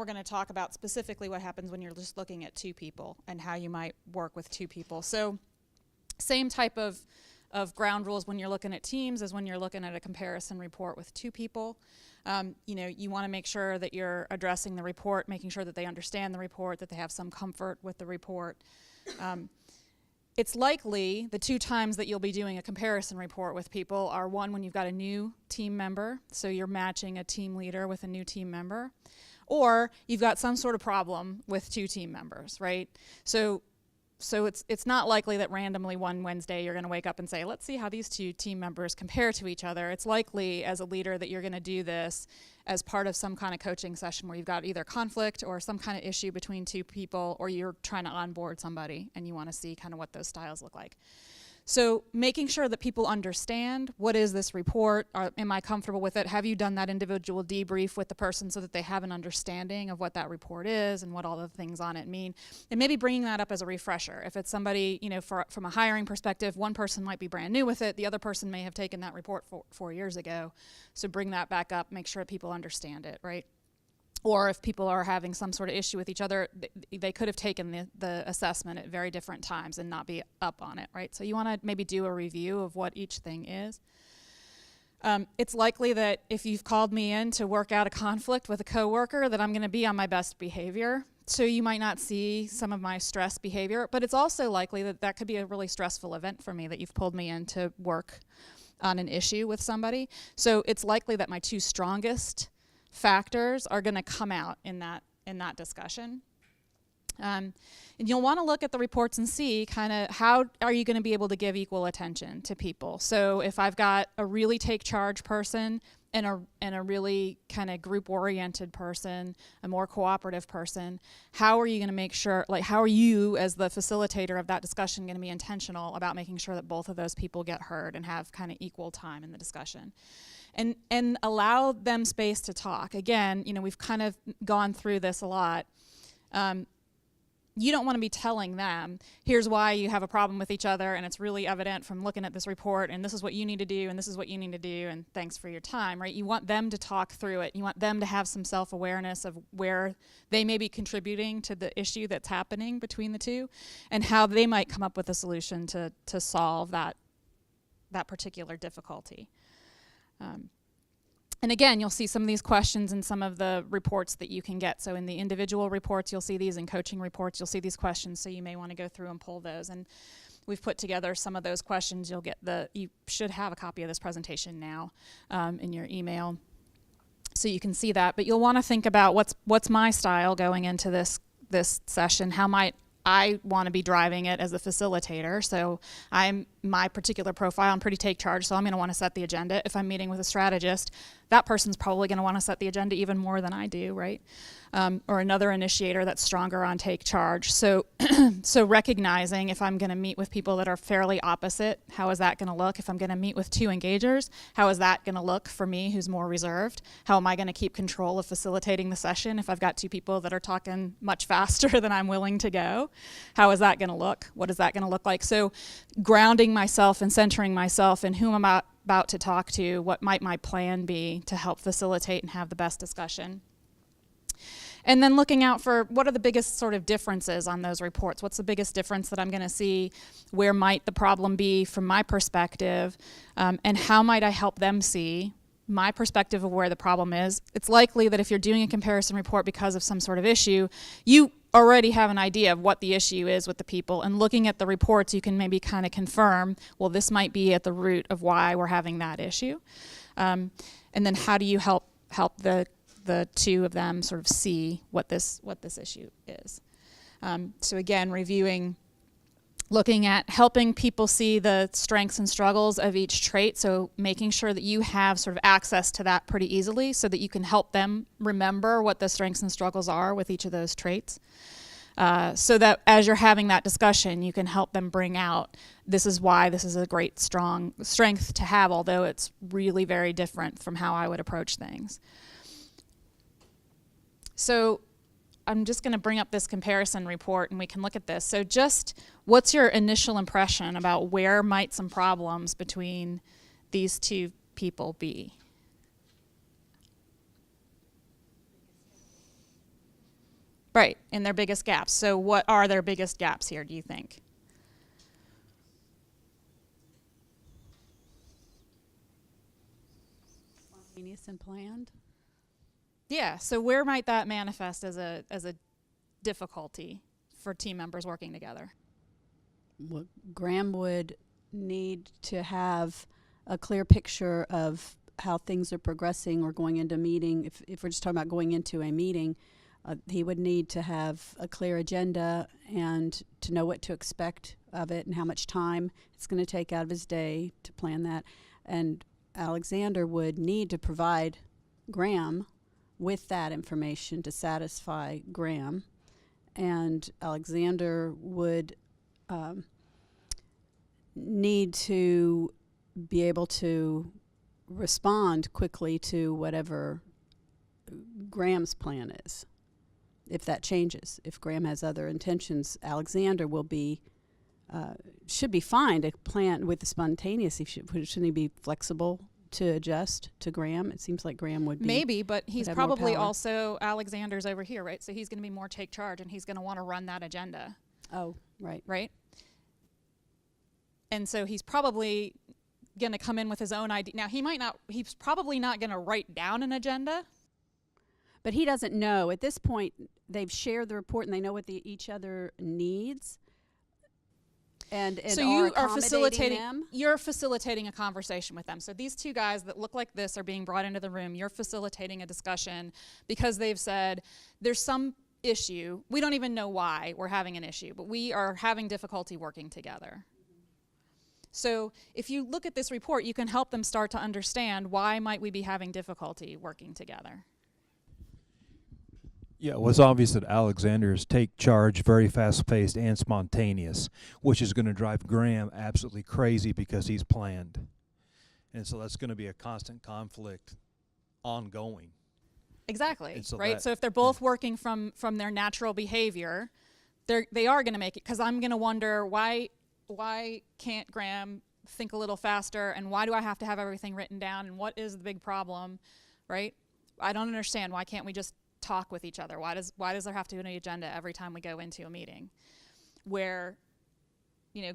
we're going to talk about specifically what happens when you're just looking at two people and how you might work with two people. So same type of ground rules when you're looking at teams as when you're looking at a comparison report with two people. You want to make sure that you're addressing the report, making sure that they understand the report, that they have some comfort with the report. It's likely the two times that you'll be doing a comparison report with people are one, when you've got a new team member, so you're matching a team leader with a new team member, or you've got some sort of problem with two team members, right? So it's not likely that randomly one Wednesday you're going to wake up and say, let's see how these two team members compare to each other. It's likely as a leader that you're going to do this as part of some kind of coaching session where you've got either conflict or some kind of issue between two people, or you're trying to onboard somebody and you want to see kind of what those styles look like. So making sure that people understand, what is this report? Am I comfortable with it? Have you done that individual debrief with the person so that they have an understanding of what that report is and what all the things on it mean? And maybe bringing that up as a refresher. If it's somebody, from a hiring perspective, one person might be brand new with it. The other person may have taken that report 4 years ago. So bring that back up, make sure that people understand it, right? Or if people are having some sort of issue with each other, they could have taken the assessment at very different times and not be up on it, right? So you want to maybe do a review of what each thing is. It's likely that if you've called me in to work out a conflict with a coworker, that I'm going to be on my best behavior. So you might not see some of my stress behavior, but it's also likely that that could be a really stressful event for me, that you've pulled me in to work on an issue with somebody. So it's likely that my two strongest factors are going to come out in that discussion. And you'll want to look at the reports and see kind of how are you going to be able to give equal attention to people. So if I've got a really take charge person and a really kind of group oriented person, a more cooperative person, how are you going to make sure, how are you as the facilitator of that discussion going to be intentional about making sure that both of those people get heard and have kind of equal time in the discussion? And allow them space to talk. Again, we've kind of gone through this a lot. You don't want to be telling them, here's why you have a problem with each other, and it's really evident from looking at this report, and this is what you need to do, and this is what you need to do, and thanks for your time, right? You want them to talk through it. You want them to have some self-awareness of where they may be contributing to the issue that's happening between the two, and how they might come up with a solution to solve that particular difficulty. And again, you'll see some of these questions in some of the reports that you can get. So in the individual reports, you'll see these. In coaching reports, you'll see these questions. So you may want to go through and pull those. And we've put together some of those questions. You should have a copy of this presentation now in your email, so you can see that. But you'll want to think about what's my style going into this session. How might I want to be driving it as a facilitator? So my particular profile, I'm pretty take charge, so I'm going to want to set the agenda. If I'm meeting with a strategist, that person's probably going to want to set the agenda even more than I do, right? Or another initiator that's stronger on take charge. So so recognizing if I'm going to meet with people that are fairly opposite, how is that going to look? If I'm going to meet with two engagers, how is that going to look for me who's more reserved? How am I going to keep control of facilitating the session if I've got two people that are talking much faster than I'm willing to go? How is that going to look? What is that going to look like? So grounding myself and centering myself in who I'm about to talk to, what might my plan be to help facilitate and have the best discussion. And then looking out for what are the biggest sort of differences on those reports. What's the biggest difference that I'm going to see? Where might the problem be from my perspective? And how might I help them see my perspective of where the problem is? It's likely that if you're doing a comparison report because of some sort of issue, you already have an idea of what the issue is with the people, and looking at the reports you can maybe kind of confirm, well, this might be at the root of why we're having that issue. And then how do you help the two of them sort of see what this issue is? So again, reviewing, looking at helping people see the strengths and struggles of each trait, so making sure that you have sort of access to that pretty easily so that you can help them remember what the strengths and struggles are with each of those traits. So that as you're having that discussion, you can help them bring out, this is why this is a great strong strength to have, although it's really very different from how I would approach things. So I'm just going to bring up this comparison report and we can look at this. So just what's your initial impression about where might some problems between these two people be? Right, in their biggest gaps. So what are their biggest gaps here, do you think? Spontaneous and planned. Yeah, so where might that manifest as a difficulty for team members working together? Well, Graham would need to have a clear picture of how things are progressing or going into a meeting. If we're just talking about going into a meeting, he would need to have a clear agenda and to know what to expect of it and how much time it's going to take out of his day to plan that. And Alexander would need to provide Graham with that information to satisfy Graham. And Alexander would need to be able to respond quickly to whatever Graham's plan is. If that changes, if Graham has other intentions, Alexander will be should be fine to plan with the spontaneous. Shouldn't he be flexible to adjust to Graham? It seems like Graham would be. Maybe, but he's probably also, Alexander's over here, right? So he's going to be more take charge, and he's going to want to run that agenda. Oh, right. Right? And so he's probably going to come in with his own idea. Now, he's probably not going to write down an agenda. But he doesn't know. At this point, they've shared the report and they know what each other needs. And so you are facilitating them. You're facilitating a conversation with them. So these two guys that look like this are being brought into the room. You're facilitating a discussion because they've said there's some issue. We don't even know why we're having an issue, but we are having difficulty working together. So if you look at this report, you can help them start to understand why might we be having difficulty working together. Yeah, it was obvious that Alexander's take charge, very fast-paced and spontaneous, which is going to drive Graham absolutely crazy because he's planned. And so that's going to be a constant conflict ongoing. Exactly, so right? So if they're both working from their natural behavior, they are going to make it, because I'm going to wonder why can't Graham think a little faster, and why do I have to have everything written down, and what is the big problem, right? I don't understand. Why can't we just talk with each other? Why does there have to be an agenda every time we go into a meeting? Where,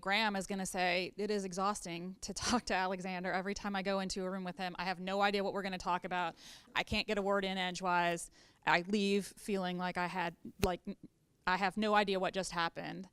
Graham is going to say, it is exhausting to talk to Alexander every time I go into a room with him. I have no idea what we're going to talk about. I can't get a word in edgewise. I leave feeling like I have no idea what just happened.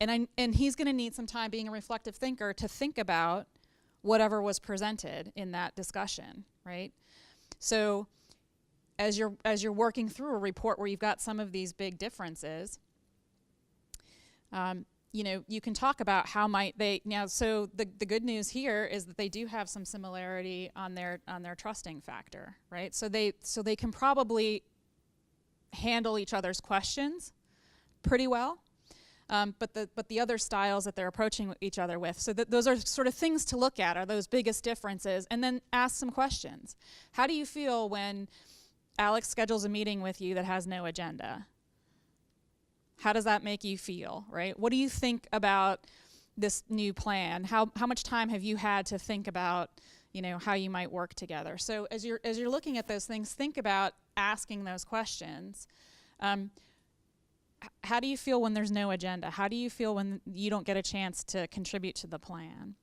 And he's going to need some time, being a reflective thinker, to think about whatever was presented in that discussion, right? So as you're working through a report where you've got some of these big differences, you can talk about how might they now. So the good news here is that they do have some similarity on their trusting factor, right? So they can probably handle each other's questions pretty well. But the other styles that they're approaching each other with, so those are sort of things to look at, are those biggest differences, and then ask some questions. How do you feel when Alex schedules a meeting with you that has no agenda? How does that make you feel, right? What do you think about this new plan? How much time have you had to think about, how you might work together? So as you're looking at those things, think about asking those questions. How do you feel when there's no agenda? How do you feel when you don't get a chance to contribute to the plan?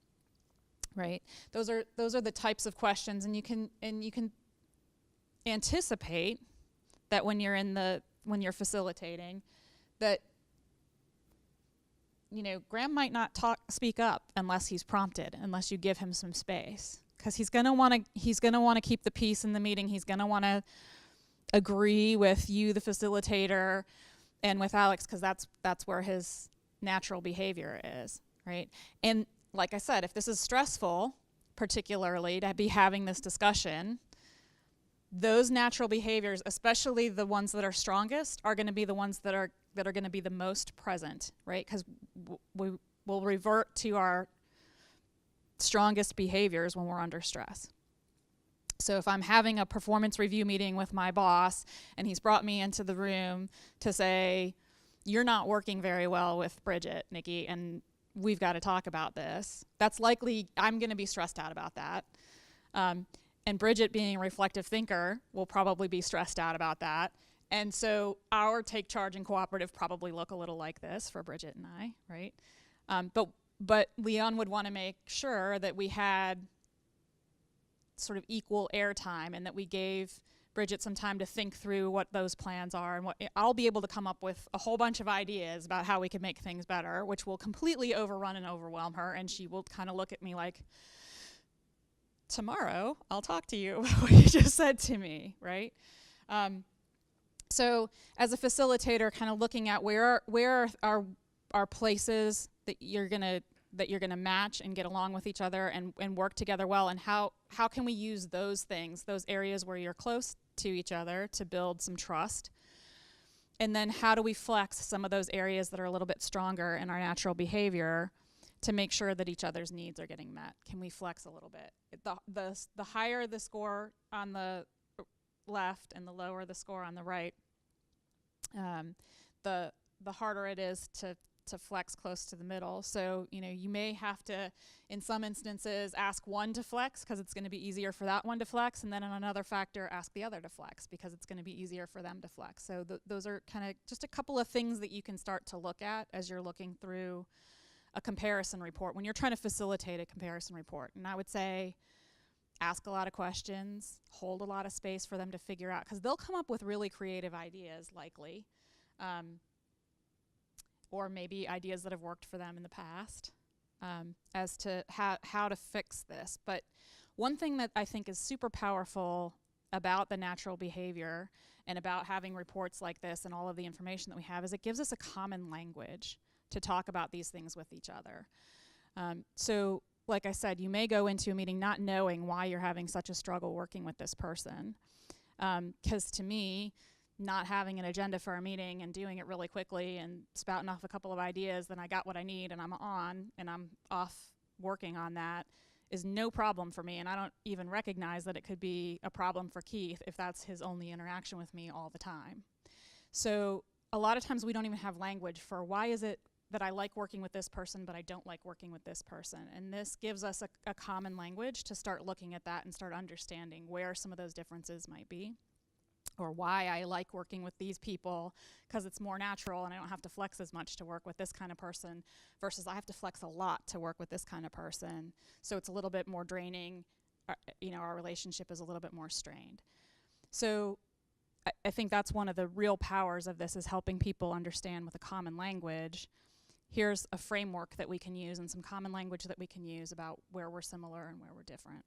Right? Those are the types of questions, and you can anticipate that when you're facilitating, that Graham might not speak up unless he's prompted, unless you give him some space, because he's gonna want to keep the peace in the meeting. He's gonna want to agree with you, the facilitator, and with Alex, because that's where his natural behavior is, right? And like I said, if this is stressful, particularly to be having this discussion, those natural behaviors, especially the ones that are strongest, are going to be the ones that are going to be the most present, right? Because we will revert to our strongest behaviors when we're under stress. So if I'm having a performance review meeting with my boss and he's brought me into the room to say, you're not working very well with Bridget, Nikki, and we've got to talk about this, that's likely I'm going to be stressed out about that. And Bridget, being a reflective thinker, will probably be stressed out about that. And so our take charge and cooperative probably look a little like this for Bridget and I, right? But Leon would want to make sure that we had sort of equal airtime and that we gave Bridget some time to think through what those plans are, and I'll be able to come up with a whole bunch of ideas about how we cocan make things better, which will completely overrun and overwhelm her, and she will kind of look at me like, tomorrow I'll talk to you about what you just said to me, right? So as a facilitator, kind of looking at where are places that you're gonna match and get along with each other and work together well, and how can we use those things, those areas where you're close to each other, to build some trust, and then how do we flex some of those areas that are a little bit stronger in our natural behavior to make sure that each other's needs are getting met? Can we flex a little bit? The higher the score on the left and the lower the score on the right, the harder it is to flex close to the middle. So, you may have to, in some instances, ask one to flex because it's going to be easier for that one to flex, and then on another factor, ask the other to flex because it's going to be easier for them to flex. So those are kind of just a couple of things that you can start to look at as you're looking through a comparison report, when you're trying to facilitate a comparison report. And I would say, ask a lot of questions, hold a lot of space for them to figure out, because they'll come up with really creative ideas, likely. Or maybe ideas that have worked for them in the past, as to how to fix this. But one thing that I think is super powerful about the natural behavior and about having reports like this and all of the information that we have is it gives us a common language to talk about these things with each other. So like I said, you may go into a meeting not knowing why you're having such a struggle working with this person. 'Cause to me, not having an agenda for our meeting and doing it really quickly and spouting off a couple of ideas, then I got what I need and I'm on and I'm off working on that, is no problem for me. And I don't even recognize that it could be a problem for Keith if that's his only interaction with me all the time. So a lot of times we don't even have language for why is it that I like working with this person but I don't like working with this person. And this gives us a common language to start looking at that and start understanding where some of those differences might be, or why I like working with these people because it's more natural and I don't have to flex as much to work with this kind of person versus I have to flex a lot to work with this kind of person. So it's a little bit more draining. Our relationship is a little bit more strained. So I think that's one of the real powers of this, is helping people understand with a common language. Here's a framework that we can use and some common language that we can use about where we're similar and where we're different.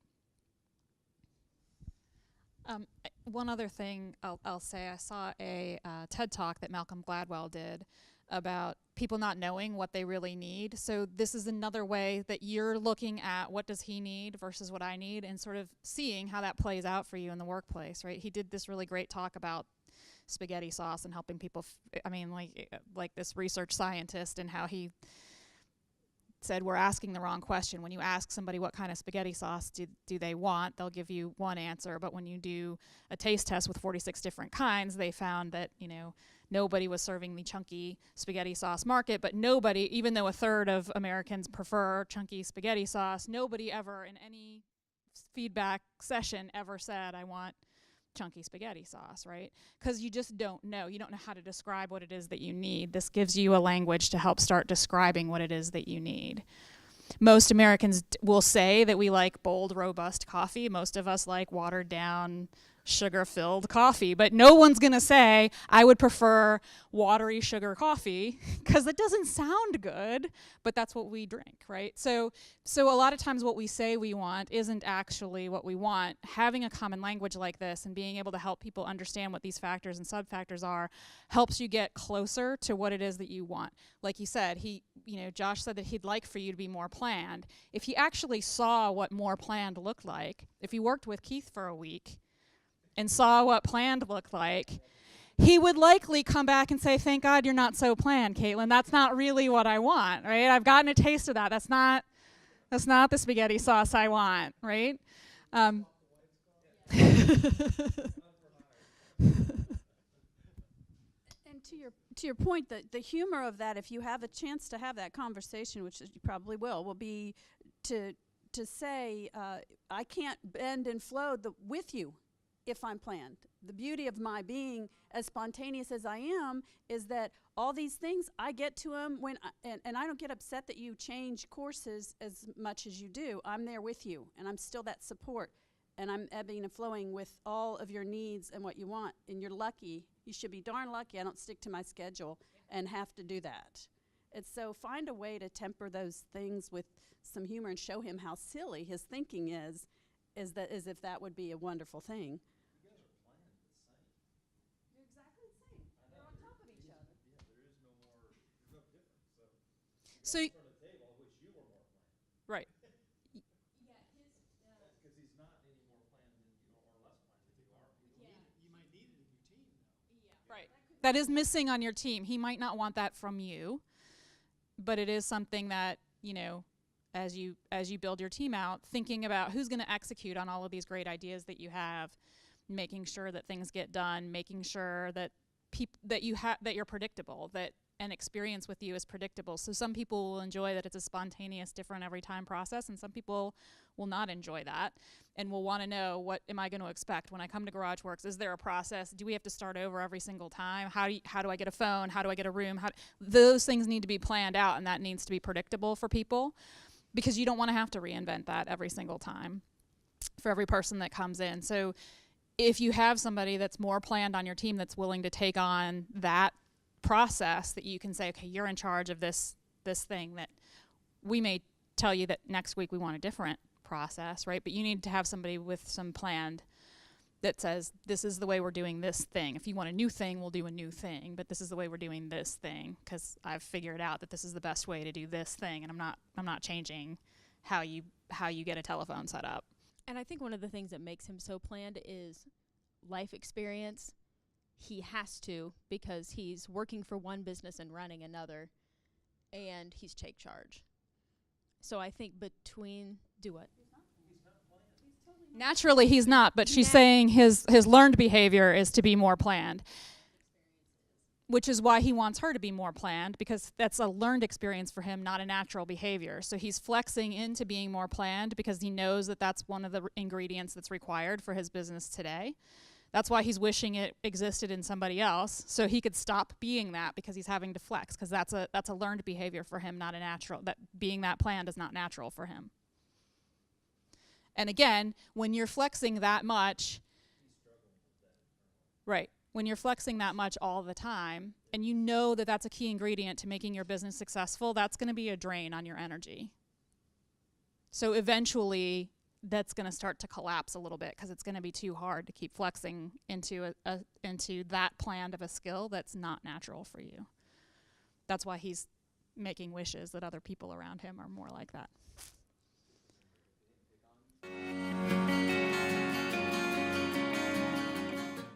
One other thing I'll say, I saw a TED Talk that Malcolm Gladwell did about people not knowing what they really need. So this is another way that you're looking at what does he need versus what I need, and sort of seeing how that plays out for you in the workplace, right? He did this really great talk about spaghetti sauce and helping people, like this research scientist, and how he said we're asking the wrong question. When you ask somebody what kind of spaghetti sauce do they want, they'll give you one answer. But when you do a taste test with 46 different kinds, they found that, nobody was serving the chunky spaghetti sauce market, but nobody, even though a third of Americans prefer chunky spaghetti sauce, nobody ever in any feedback session ever said, I want chunky spaghetti sauce, right? Because you just don't know. You don't know how to describe what it is that you need. This gives you a language to help start describing what it is that you need. Most Americans will say that we like bold, robust coffee. Most of us like watered down, sugar-filled coffee, but no one's going to say, I would prefer watery sugar coffee, because it doesn't sound good, but that's what we drink, right? So a lot of times what we say we want isn't actually what we want. Having a common language like this and being able to help people understand what these factors and sub-factors are helps you get closer to what it is that you want. Like you said, Josh said that he'd like for you to be more planned. If he actually saw what more planned looked like, if he worked with Keith for a week and saw what planned looked like, he would likely come back and say, thank God you're not so planned, Caitlin. That's not really what I want, right? I've gotten a taste of that. That's not the spaghetti sauce I want, right? And to your point, the humor of that, if you have a chance to have that conversation, which you probably will be to say, I can't bend and flow with you. if I'm planned. The beauty of my being as spontaneous as I am is that all these things, I get to them when, and I don't get upset that you change courses as much as you do. I'm there with you, and I'm still that support, and I'm ebbing and flowing with all of your needs and what you want, and you're lucky. You should be darn lucky I don't stick to my schedule and have to do that. And so find a way to temper those things with some humor and show him how silly his thinking is as if that would be a wonderful thing. You guys are planned the same. You're exactly the same. They're on top of each other. Yeah, there is no more, there's no difference. So in front of the table, I wish you were more planned. right. Because he's not any more planned than you are, or less planned than you are. You might need it in your team, though. Right. That is missing on your team. He might not want that from you, but it is something that, you know, as you build your team out, thinking about who's going to execute on all of these great ideas that you have, making sure that things get done, making sure that that you're predictable, that an experience with you is predictable. So some people will enjoy that it's a spontaneous, different every time process, and some people will not enjoy that and will want to know, what am I going to expect when I come to GarageWorks? Is there a process? Do we have to start over every single time? How do I get a phone? How do I get a room? Those things need to be planned out, and that needs to be predictable for people, because you don't want to have to reinvent that every single time for every person that comes in. So if you have somebody that's more planned on your team that's willing to take on that process, that you can say, okay, you're in charge of this thing, that we may tell you that next week we want a different process, right? But you need to have somebody with some planned that says, this is the way we're doing this thing. If you want a new thing, we'll do a new thing, but this is the way we're doing this thing, because I've figured out that this is the best way to do this thing, and I'm not changing how you get a telephone set up. And I think one of the things that makes him so planned is life experience. He has to, because he's working for one business and running another, and he's take charge. So I think do what? Naturally, he's not, but she's saying his learned behavior is to be more planned, which is why he wants her to be more planned, because that's a learned experience for him, not a natural behavior. So he's flexing into being more planned because he knows that that's one of the ingredients that's required for his business today. That's why he's wishing it existed in somebody else, so he could stop being that, because he's having to flex, because that's a learned behavior for him, not a natural. That being that planned is not natural for him. And again, when you're flexing that much, right, when you're flexing that much all the time, and you know that that's a key ingredient to making your business successful, that's going to be a drain on your energy. So eventually, that's going to start to collapse a little bit, because it's going to be too hard to keep flexing into that planned of a skill that's not natural for you. That's why he's making wishes that other people around him are more like that.